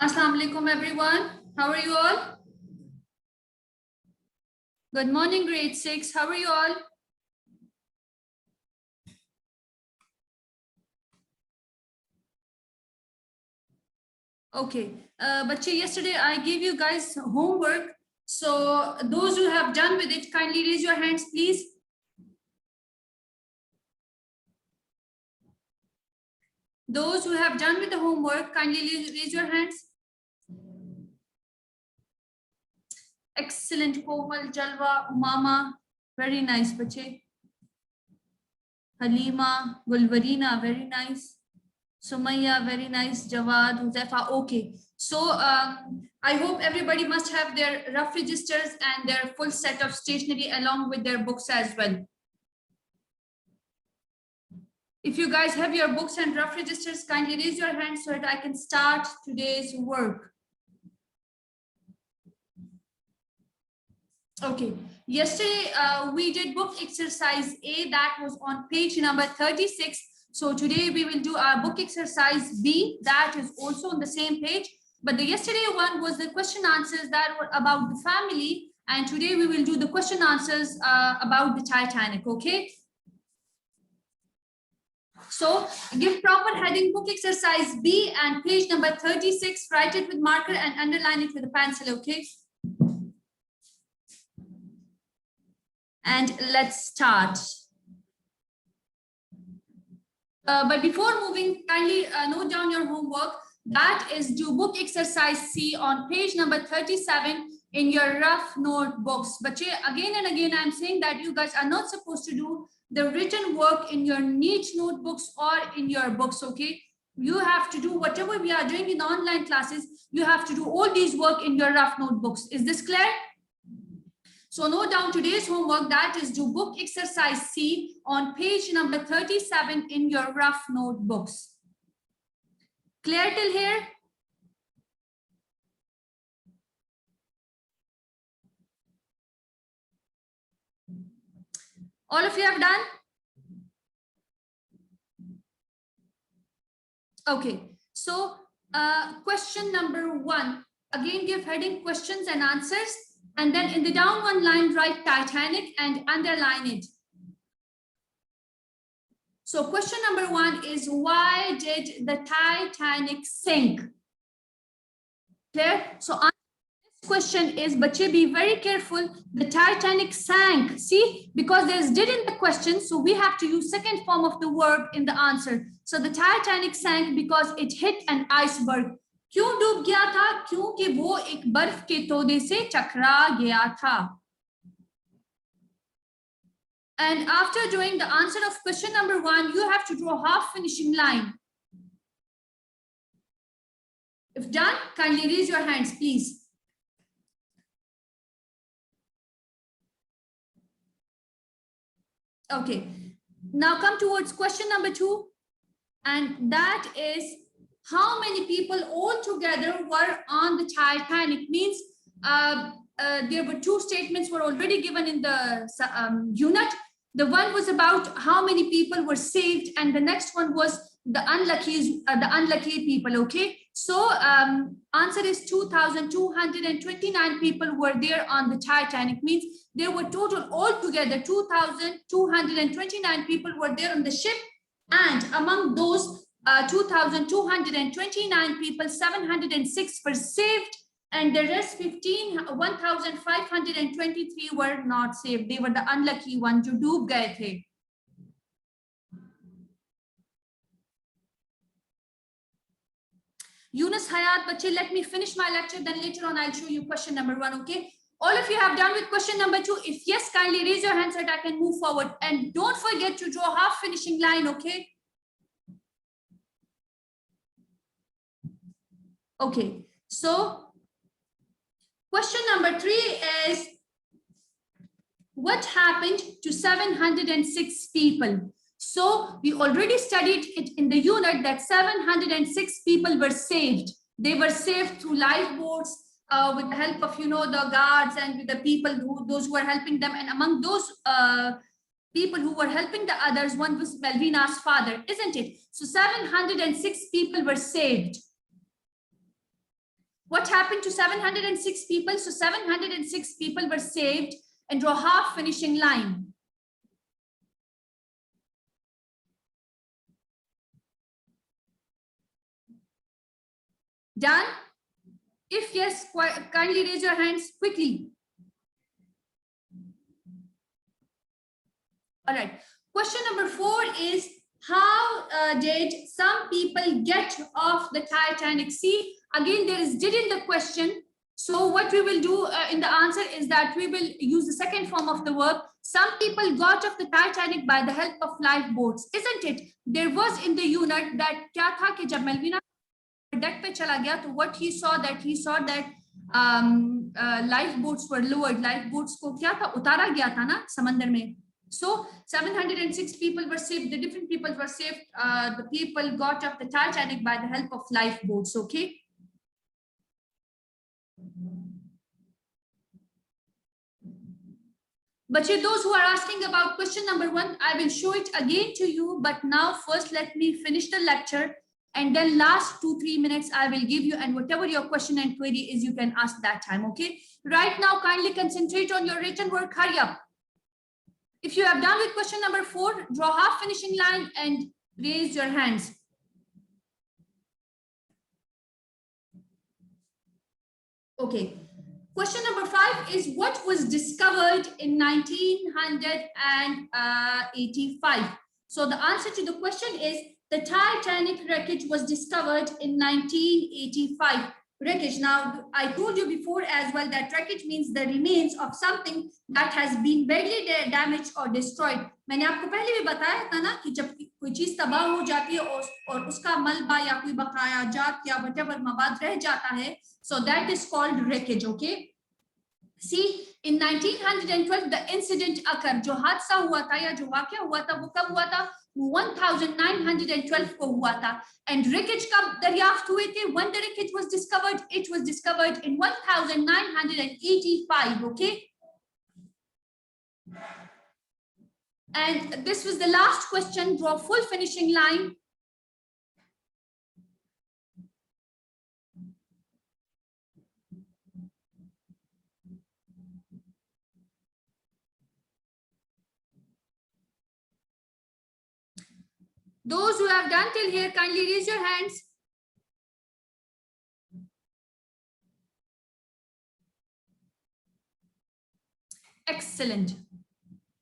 Assalamu alaikum everyone. How are you all? Good morning, grade 6. How are you all? Okay. But yesterday I gave you guys homework. So those who have done with it, kindly raise your hands, please. Those who have done with the homework, kindly raise your hands. Excellent. Komal, Jalwa, Umama. Very nice, bache. Halima, Gulvarina, very nice. Sumaya, very nice. Jawad, Huzaifa, okay. So I hope everybody must have their rough registers and their full set of stationery along with their books as well. If you guys have your books and rough registers, kindly raise your hands so that I can start today's work. Okay, yesterday we did book exercise A, that was on page number 36. So today we will do our book exercise B, that is also on the same page. But the yesterday one was the question answers that were about the family. And today we will do the question answers about the Titanic, okay? So give proper heading book exercise B and page number 36, write it with marker and underline it with a pencil, okay? And let's start. But before moving, kindly note down your homework. That is do book exercise C on page number 37 in your rough notebooks. But again and again, I'm saying that you guys are not supposed to do the written work in your neat notebooks or in your books, okay? You have to do whatever we are doing in online classes. You have to do all these work in your rough notebooks. Is this clear? So note down today's homework, that is do book exercise C on page number 37 in your rough notebooks. Clear till here? All of you have done? Okay, so question number 1. Again, give heading questions and answers. And then in the down one line, write Titanic and underline it. So question number 1 is, why did the Titanic sink? Clear? So this question is, bache, be very careful. The Titanic sank. See, because there's did in the question, so we have to use second form of the verb in the answer. So the Titanic sank because it hit an iceberg. क्यों डूब गया था? क्योंकि वो एक बर्फ के तोड़े से टकरा गया था. And after doing the answer of question number 1, you have to draw half finishing line. If done, kindly raise your hands, please. Okay, now come towards question number 2, and that is, how many people altogether were on the Titanic? Means there were 2 statements were already given in the unit. The one was about how many people were saved, and the next one was the unlucky people, okay? So answer is 2,229 people were there on the Titanic. Means there were total altogether 2,229 people were there on the ship, and among those 2,229 people, 706 were saved, and the rest 1,523 were not saved. They were the unlucky ones जो डूब गए थे. Yunus Hayat, bache, let me finish my lecture, then later on I'll show you question number 1, okay? All of you have done with question number 2. If yes, kindly raise your hand so that I can move forward. And don't forget to draw half finishing line, okay? Okay, so question number 3 is, what happened to 706 people? So we already studied it in the unit that 706 people were saved. They were saved through lifeboats with the help of, the guards and with the people, those who were helping them. And among those people who were helping the others, one was Melvina's father, isn't it? So 706 people were saved. What happened to 706 people? So 706 people were saved and draw half finishing line. Done? If yes, kindly raise your hands quickly. All right. Question number 4 is, how did some people get off the Titanic? See, again, there is did in the question. So what we will do in the answer is that we will use the second form of the verb. Some people got off the Titanic by the help of lifeboats, isn't it? There was in the unit that क्या था कि जब मेलविना deck पे चला गया, तो what he saw that lifeboats were lowered. Lifeboats को क्या था, उतारा गया था ना समंदर में. So 706 people were saved. The different people were saved. The people got off the Titanic by the help of lifeboats. Okay. But those who are asking about question number 1, I will show it again to you. But now first let me finish the lecture, and then last 2-3 minutes I will give you, and whatever your question and query is, you can ask that time. Okay. Right now, kindly concentrate on your written work. Hurry up. If you have done with question number 4, draw half finishing line and raise your hands. Okay. Question number 5 is, what was discovered in 1985? So the answer to the question is, the Titanic wreckage was discovered in 1985. Wreckage. Now, I told you before as well that wreckage means the remains of something that has been badly damaged or destroyed. मैंने आपको पहले भी बताया था ना कि जब कोई चीज तबाह हो जाती है और उसका मलबा या कोई बकाया जात या whatever मवाद रह जाता है, so that is called wreckage. Okay. See, in 1912 the incident occurred. जो हादसा हुआ था या जो वाकया हुआ था, वो कब हुआ था? 1912 को हुआ था. And wreckage कब दरियाफ्त हुए थे? When the wreckage was discovered, it was discovered in 1985. Okay. And this was the last question. Draw full finishing line. Those who have done till here, kindly raise your hands. Excellent.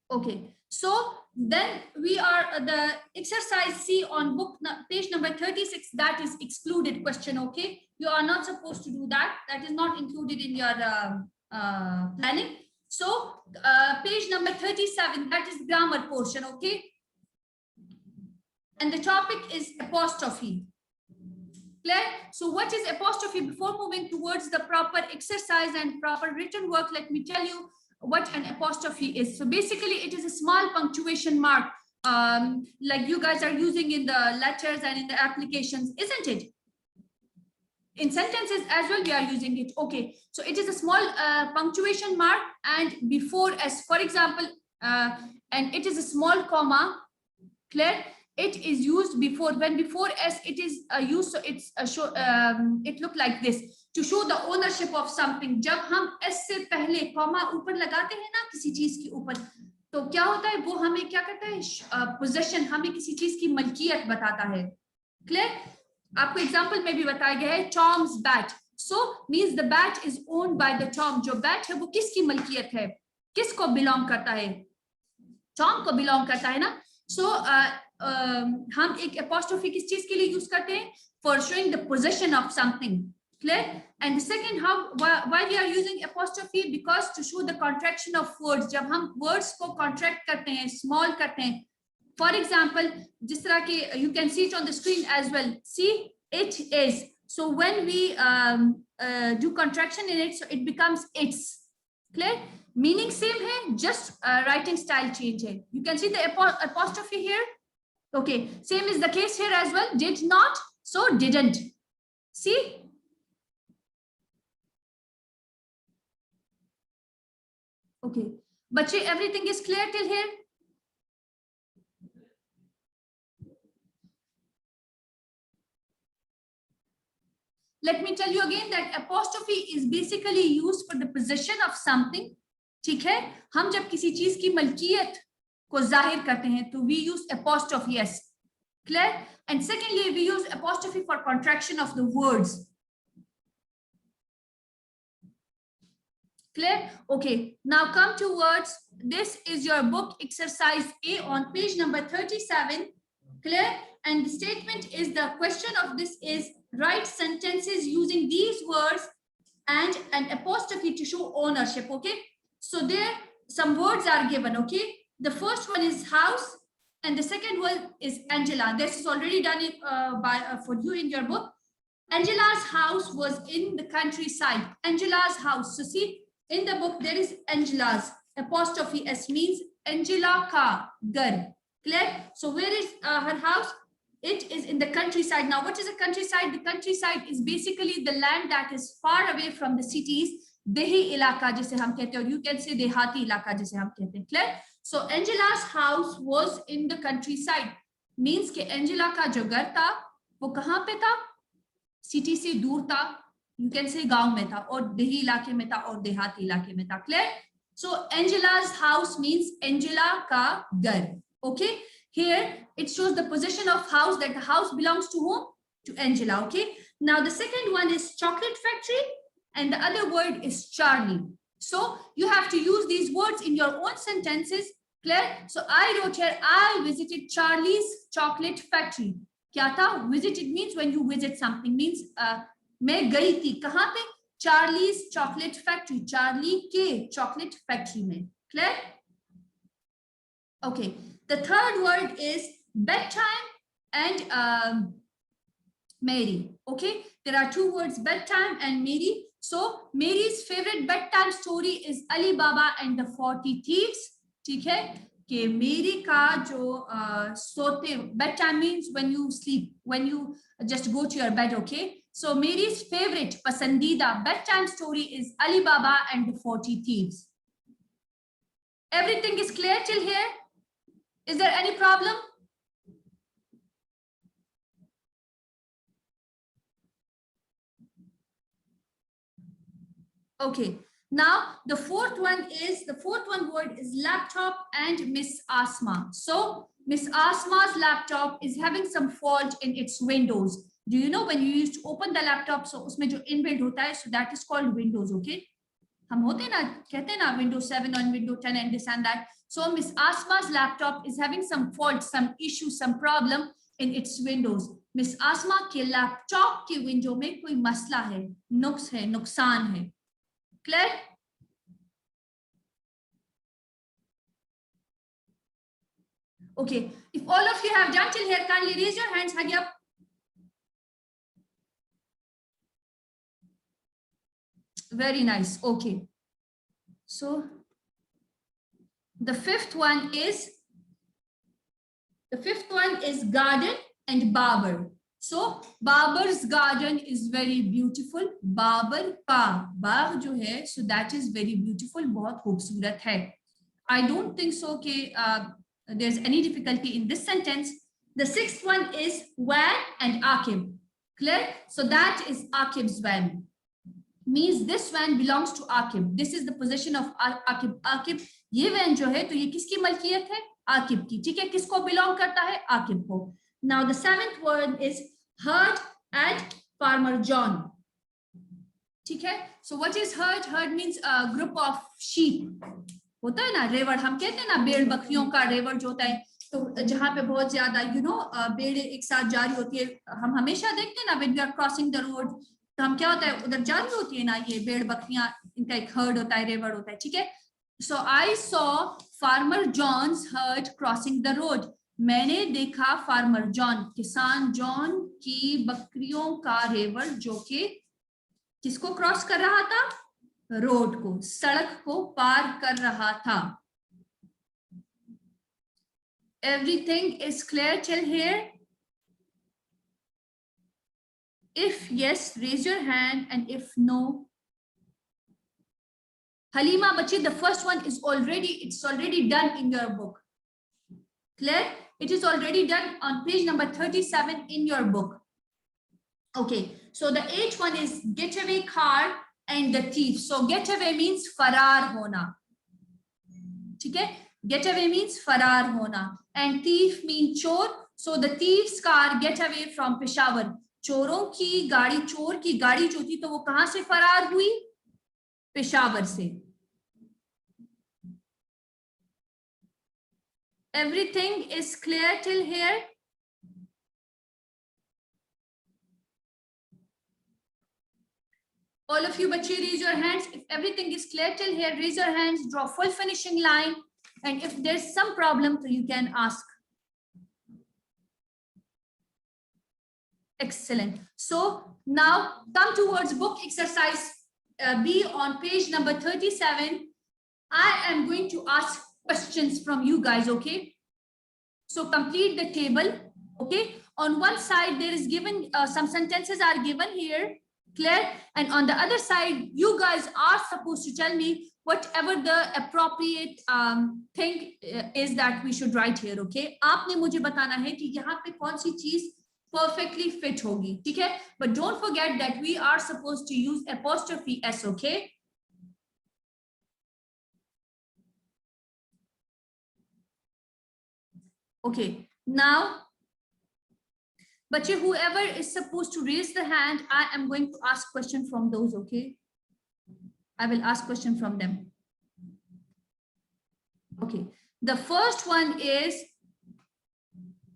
Okay. So then we are the exercise C on book page number 36. That is excluded question. Okay. You are not supposed to do that. That is not included in your planning. So page number 37, that is grammar portion. Okay. And the topic is apostrophe. Clear? So what is apostrophe? Before moving towards the proper exercise and proper written work, let me tell you what an apostrophe is. So basically it is a small punctuation mark, like you guys are using in the letters and in the applications, isn't it? In sentences as well we are using it. Okay, so it is a small punctuation mark, and before S, for example, and it is a small comma. Clear? It is used before, when before S it is used, so it's a show, it look like this, to show the ownership of something. जब हम S से पहले comma ऊपर लगाते हैं ना किसी चीज के ऊपर, तो क्या होता है, वो हमें क्या करता है, पोजेशन, हमें किसी चीज की मलकियत बताता है. क्लियर? आपको एग्जांपल में भी बताया गया है, Tom's bat. So means the bat is owned by the Tom. जो बैट है वो किसकी मलकियत है, किसको बिलोंग करता है, टॉम को बिलोंग करता है ना. सो हम एक एपोस्ट्रोफी किस चीज के लिए यूज करते हैं, for showing the position of something. Clear? And the second, why we are using apostrophe, because to show the contraction of words. जब हम words को contract करते हैं, small करते हैं, for example, जिस तरह के you can see it on the screen as well. See, it is. So when we do contraction in it, so it becomes its. Clear? Meaning same है, just writing style change है. You can see the apostrophe here. Okay, same is the case here as well. Did not, so didn't. See? Okay, बच्चे, everything is clear till here? Let me tell you again that apostrophe is basically used for the possession of something. ठीक है, हम जब किसी चीज की मलकियत को जाहिर करते हैं तो we use apostrophe s. Clear? And secondly, we use apostrophe for contraction of the words. Clear? Okay, now come to words. This is your book exercise A on page number 37. Clear? And the statement is, the question of this is, write sentences using these words and an apostrophe to show ownership. Okay, so there some words are given. Okay, the first one is house and the second one is Angela. This is already done for you in your book. Angela's house was in the countryside. Angela's house. So see, in the book there is Angela's, apostrophe s means Angela ka gar. Clear? So where is her house? It is in the countryside. Now what is a countryside? The countryside is basically the land that is far away from the cities. Dehi ilaka jise hum kehte, or you can say dehati ilaka jise hum kehte. Clear? So Angela's house was in the countryside means ke Angela ka jo ghar tha wo kahan pe tha? City se dur tha, you can say gaon mein tha, or dehi ilake mein tha, or dehati ilake mein tha. Clear? So Angela's house means Angela ka ghar. Okay, here it shows the position of house, that the house belongs to whom? To Angela. Okay, now the second one is chocolate factory and the other word is Charlie. So you have to use these words in your own sentences. Clear? So I wrote here, I visited Charlie's chocolate factory. Kya tha? Visited means when you visit something, means main gayi thi kahan pe? Charlie's chocolate factory. Charlie ke chocolate factory mein. Clear? Okay, the third word is bedtime and Mary. Okay, there are two words, bedtime and Mary. So Mary's favorite bedtime story is Ali Baba and the 40 Thieves. ठीक है, कि मेरी का जो सोते, bedtime means when you sleep, when you just go to your bed. Okay, so Mary's favorite pasandida bedtime story is Ali Baba and the 40 Thieves. Everything is clear till here? Is there any problem? Okay, now the fourth one word is laptop and Miss Asma. So Miss Asma's laptop is having some fault in its windows. Do you know when you used to open the laptop, so उसमें जो inbuilt होता है, so that is called Windows. Okay, हम होते ना, कहते हैं ना Windows 7 and Windows 10 and this and that. So Miss Asma's laptop is having some fault, some issue, some problem in its windows. Miss Asma के laptop के window में कोई मसला है, नुक्स है, नुकसान है. Clear? Okay, if all of you have done till here, kindly raise your hands. Hurry up. Very nice. Okay, so the fifth one is garden and barber. So barber's garden is very beautiful. Barber ka baag jo hai, so that is very beautiful, बहुत खूबसूरत है. I don't think so कि there's any difficulty in this sentence. The sixth one is van and Akib. Clear? So that is Akib's van. Means this van belongs to Akib. This is the possession of Akib. Akib, ये van जो है, तो ये किसकी मलकियत है? Akib की. ठीक है, किसको belong करता है? Akib को. Now the seventh word is herd and farmer John. ठीक है, so what is herd? Herd means a group of sheep. होता है ना रेवड़, हम कहते हैं ना भेड़ बकरियों का रेवड़ जो होता है, तो जहाँ पे बहुत ज्यादा भेड़ें एक साथ जा रही होती है, हम हमेशा देखते हैं ना when we are crossing the road, तो हम क्या होता है, उधर जा रही होती है ना ये भेड़ बकरियां, इनका एक हर्ड होता है, रेवड़ होता है. ठीक है, so I saw farmer John's herd crossing the road. मैंने देखा फार्मर जॉन, किसान जॉन की बकरियों का रेवड़ जो कि किसको क्रॉस कर रहा था? रोड को, सड़क को पार कर रहा था. Everything is clear till here? If yes, raise your hand, and if no, Halima Bachi, the first one is already done in your book. Clear? It is already done on page number 37 in your book. Okay, so the eighth one is getaway car and the thief. So getaway means farar hona. Okay, getaway means farar hona, and thief means chor. So the thief's car get away from Peshawar. चोरों की गाड़ी, चोर की गाड़ी जो थी तो वो कहां से फरार हुई? पेशावर से. Everything is clear till here? All of you, bache, raise your hands. If everything is clear till here, raise your hands, draw full finishing line. And if there's some problem, so you can ask. Excellent. So now come towards book exercise B on page number 37. I am going to ask questions from you guys, okay? So complete the table, okay? On one side, there is given, some sentences are given here, clear? And on the other side, you guys are supposed to tell me whatever the appropriate thing is that we should write here, okay? आपने मुझे बताना है कि यहाँ पे कौन सी चीज perfectly fit होगी, ठीक है? But don't forget that we are supposed to use apostrophe S, okay? Okay, now, but whoever is supposed to raise the hand, I am going to ask question from those, okay? I will ask question from them. Okay, the first one is,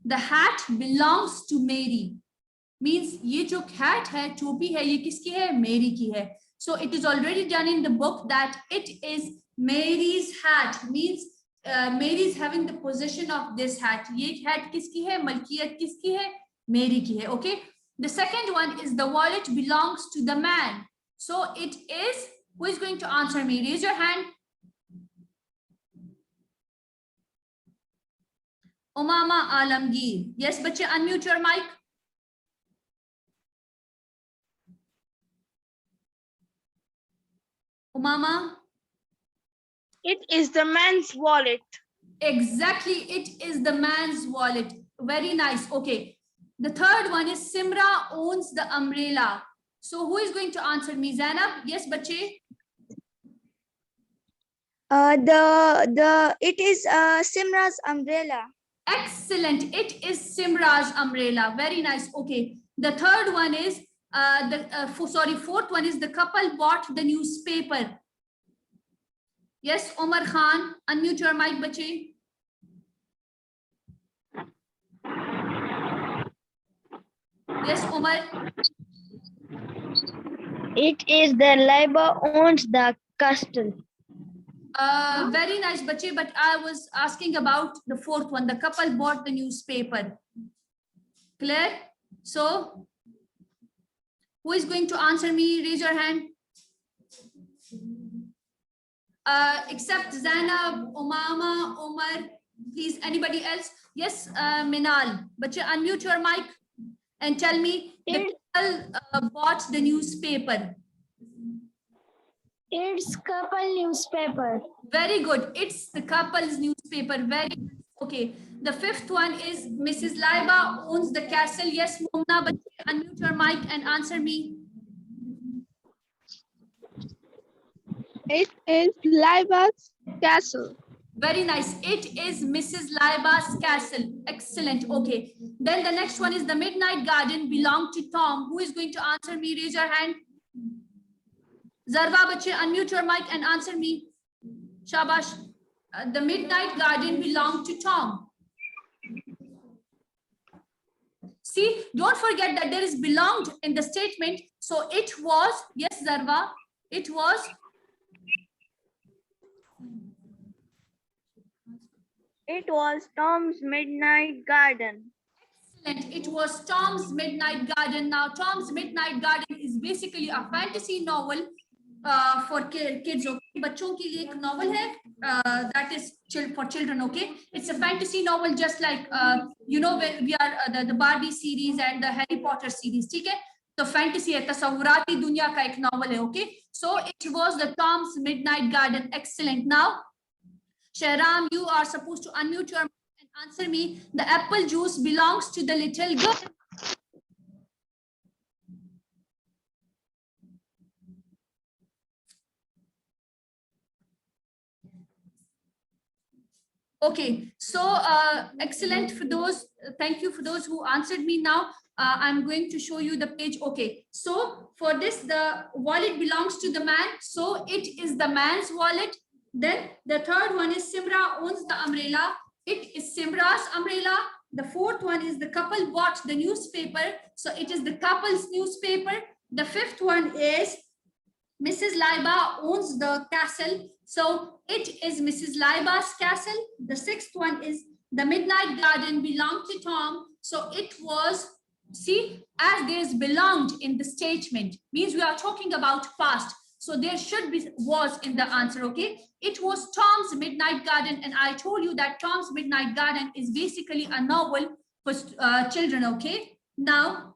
the hat belongs to Mary. Means ये जो hat है, टोपी है, ये किसकी है? Mary की है. So it is already done in the book that it is Mary's hat. Means Mary is having the possession of this hat. ये hat किसकी है? मलकियत किसकी है? Mary की है. Okay. The second one is the wallet belongs to the man. So it is, who is going to answer me? Raise your hand. Umama Alamgir. Yes, बच्चे, unmute your mic. Umama. It is the man's wallet. Exactly, it is the man's wallet. Very nice. Okay. The third one is Simra owns the umbrella. So who is going to answer me? Zainab? Yes, bache? It is Simra's umbrella. Excellent. It is Simra's umbrella. Very nice. Okay. The third one is fourth one is the couple bought the newspaper. Yes, Omar Khan, unmute your mic, bache. Yes, Omar. It is the labor owns the castle. Very nice, bache, but I was asking about the fourth one. The couple bought the newspaper. Clear? So, who is going to answer me? Raise your hand. Except Zainab, Umama, Omar, please, anybody else? Yes, Minal. Bache, unmute your mic and tell me the people bought the newspaper. It's couple newspaper. Very good. It's the couple's newspaper. Very okay. The fifth one is Mrs. Laiba owns the castle. Yes, Mumna, but unmute your mic and answer me. It is Laiba's castle. Very nice. It is Mrs. Laiba's castle. Excellent. Okay. Then the next one is the midnight garden belonged to Tom. Who is going to answer me? Raise your hand. Zarva, bache, unmute your mic and answer me. Shabash. The midnight garden belonged to Tom. See, don't forget that there is belonged in the statement. So it was, yes, Zarva, it was. It was Tom's midnight garden. Excellent. It was Tom's Midnight Garden. Now, Tom's Midnight Garden is basically a fantasy novel for kids. Okay, बच्चों के लिए एक novel है that is for children. Okay, it's a fantasy novel, just like you know, we are the Barbie series and the Harry Potter series. ठीक है, तो fantasy है, तस्वुराती दुनिया का एक novel है. Okay, so it was the Tom's Midnight Garden. Excellent. Now, Shahram, you are supposed to unmute your mic and answer me. The apple juice belongs to the little girl. Okay, so excellent for those. Thank you for those who answered me now. I'm going to show you the page. Okay, so for this, the wallet belongs to the man, so it is the man's wallet. Then the third one is Simra owns the umbrella. It is Simra's umbrella. The fourth one is the couple bought the newspaper, so it is the couple's newspaper. The fifth one is Mrs. Laiba owns the castle, so it is Mrs. Laiba's castle. The sixth one is the midnight garden belonged to Tom, so it was, see, as there's belonged in the statement, means we are talking about past, so there should be was in the answer. Okay, it was Tom's midnight garden, and I told you that Tom's midnight garden is basically a novel for children. Okay, now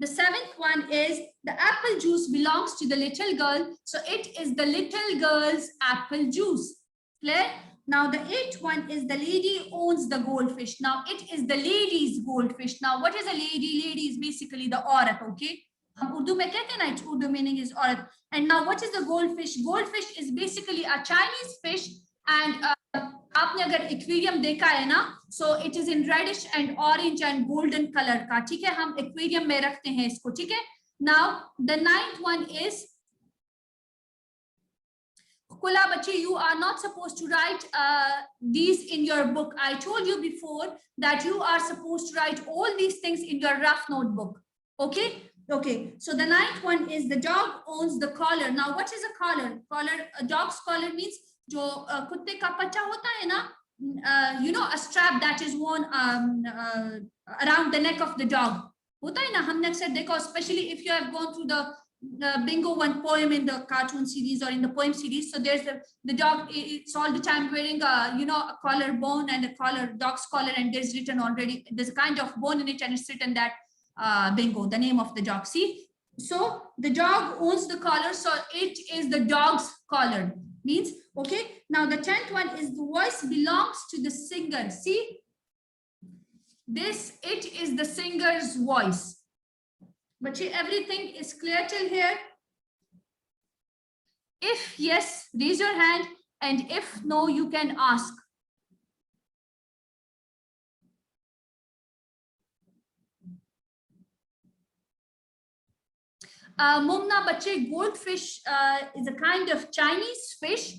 the seventh one is the apple juice belongs to the little girl, so it is the little girl's apple juice. Clear? Now the eighth one is the lady owns the goldfish. Now it is the lady's goldfish. Now what is a lady? Lady is basically the aurat. Okay, हम उर्दू में कहते हैं ना, its Urdu meaning is aurat. And now what is the goldfish? Goldfish is basically a Chinese fish, and आपने अगर aquarium देखा है ना, so it is in reddish and orange and golden color का, ठीक है, हम एक्वेरियम में रखते हैं इसको, ठीक है. Now the ninth one is Kula bache, you are not supposed to write these in your book. I told you before that you are supposed to write all these things in your rough notebook. Okay. Okay, so the ninth one is the dog owns the collar. Now what is a collar? Collar, a dog's collar means जो कुत्ते का पट्टा होता है ना, you know, a strap that is worn around the neck of the dog. होता है ना, हमने अक्सर देखा, especially if you have gone through the bingo one poem in the cartoon series or in the poem series. So there's the dog, it's all the time wearing a, you know, a collar bone and a collar, dog's collar, and there's written already, there's a kind of bone in it, and it's written that bingo, the name of the dog. See, so the dog owns the collar, so it is the dog's collar. Means, okay. Now the 10th one is the voice belongs to the singer. See, this, it is the singer's voice. But everything is clear till here? If yes, raise your hand, and if no, you can ask. Mumna bache, goldfish is a kind of Chinese fish.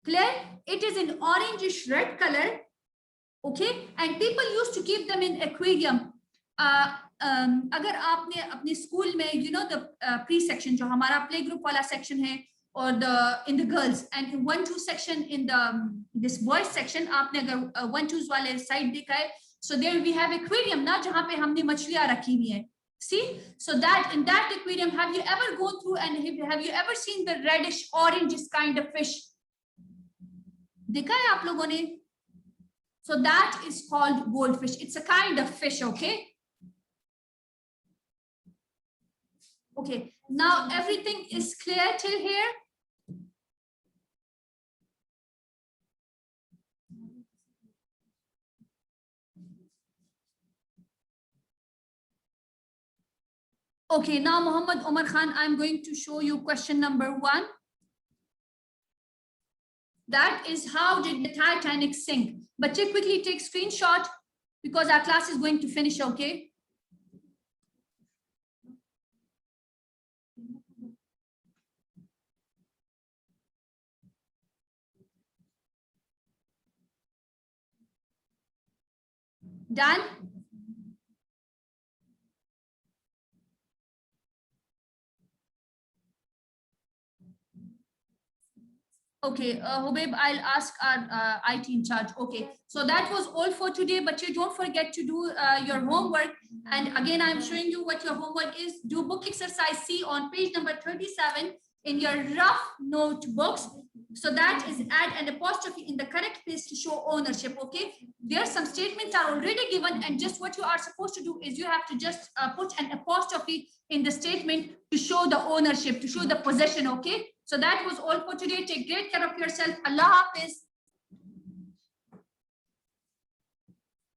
Clear? It is in orangish red color. Okay, and people used to keep them in aquarium. अगर आपने अपने school में, you know, the pre-section जो हमारा play group वाला section है, or the in the girls, and in 1-2 section in the this boys section, आपने अगर 1-2 वाले side देखा है, so there we have aquarium ना, जहाँ पे हमने मछलियाँ रखी हुई हैं. See, so that in that aquarium, have you ever gone through and have you ever seen the reddish orange kind of fish? देखा है आप लोगों ने? So that is called goldfish. It's a kind of fish, okay? Okay, now everything is clear till here? Okay, now Muhammad Omar Khan, I'm going to show you question number 1. That is, how did the Titanic sink? But quickly take screenshot because our class is going to finish, okay? Done? Okay, Hubeb, I'll ask our IT in charge. Okay, so that was all for today, but you don't forget to do your homework. And again, I'm showing you what your homework is. Do book exercise C on page number 37 in your rough notebooks. So that is add an apostrophe in the correct place to show ownership. Okay, there some statements are already given, and just what you are supposed to do is you have to just put an apostrophe in the statement to show the ownership, to show the possession. Okay, so that was all for today. Take great care of yourself. Allah Hafiz.